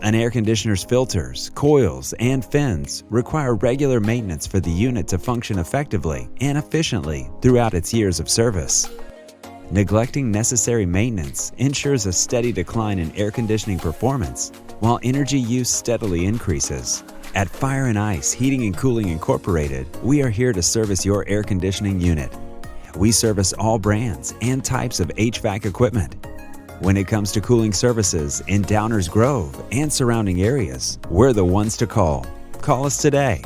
An air conditioner's filters, coils, and fins require regular maintenance for the unit to function effectively and efficiently throughout its years of service. Neglecting necessary maintenance ensures a steady decline in air conditioning performance while energy use steadily increases. At Fire and Ice Heating and Cooling Incorporated, we are here to service your air conditioning unit. We service all brands and types of HVAC equipment. When it comes to cooling services in Downers Grove and surrounding areas, we're the ones to call. Call us today